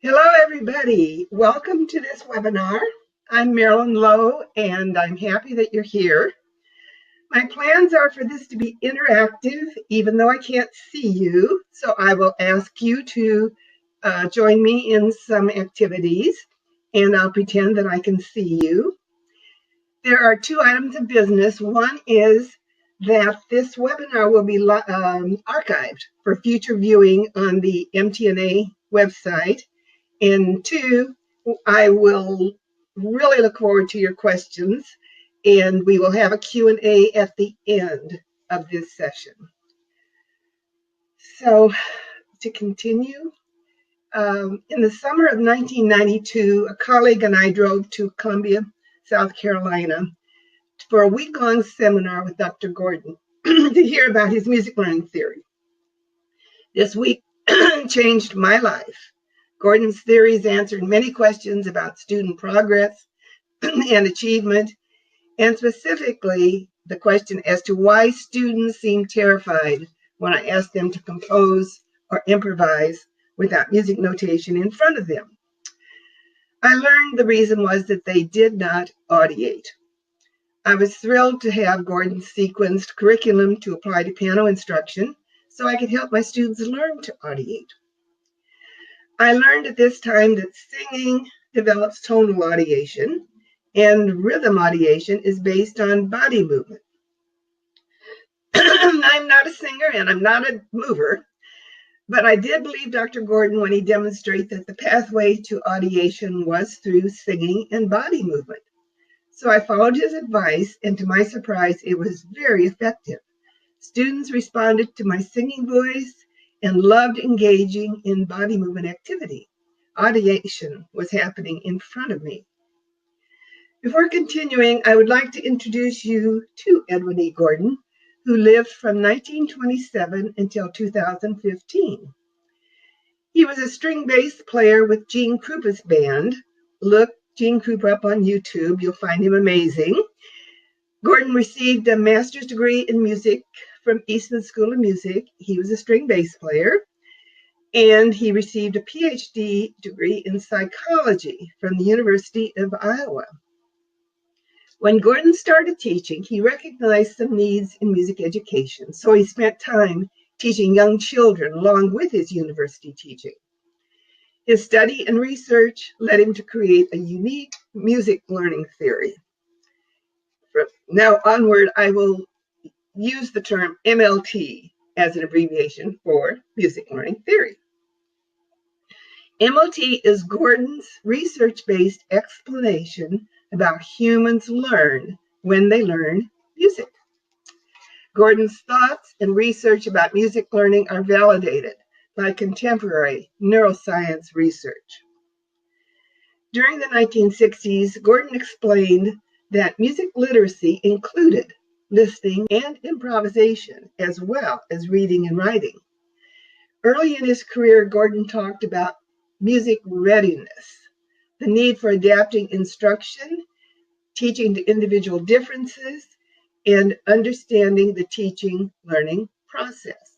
Hello, everybody. Welcome to this webinar. I'm Marilyn Lowe, and I'm happy that you're here. My plans are for this to be interactive, even though I can't see you. So I will ask you to join me in some activities, and I'll pretend that I can see you. There are two items of business. One is that this webinar will be archived for future viewing on the MTNA website. And two, I will really look forward to your questions, and we will have a Q&A at the end of this session. So to continue, in the summer of 1992, a colleague and I drove to Columbia, South Carolina for a week-long seminar with Dr. Gordon to hear about his music learning theory. This week changed my life. Gordon's theories answered many questions about student progress and achievement, and specifically the question as to why students seem terrified when I ask them to compose or improvise without music notation in front of them. I learned the reason was that they did not audiate. I was thrilled to have Gordon's sequenced curriculum to apply to piano instruction so I could help my students learn to audiate. I learned at this time that singing develops tonal audiation, and rhythm audiation is based on body movement. I'm not a singer and I'm not a mover, but I did believe Dr. Gordon when he demonstrated that the pathway to audiation was through singing and body movement. So I followed his advice, and to my surprise, it was very effective. Students responded to my singing voice and loved engaging in body movement activity. Audiation was happening in front of me. Before continuing, I would like to introduce you to Edwin E. Gordon, who lived from 1927 until 2015. He was a string bass player with Gene Krupa's band. Look Gene Krupa up on YouTube, you'll find him amazing. Gordon received a master's degree in music from Eastman School of Music. He was a string bass player, and he received a PhD degree in psychology from the University of Iowa. When Gordon started teaching, he recognized some needs in music education, so he spent time teaching young children along with his university teaching. His study and research led him to create a unique music learning theory. From now onward, I will use the term MLT as an abbreviation for music learning theory. MLT is Gordon's research-based explanation about humans learn when they learn music. Gordon's thoughts and research about music learning are validated by contemporary neuroscience research. During the 1960s, Gordon explained that music literacy included listening and improvisation, as well as reading and writing. Early in his career, Gordon talked about music readiness, the need for adapting instruction, teaching to individual differences, and understanding the teaching learning process.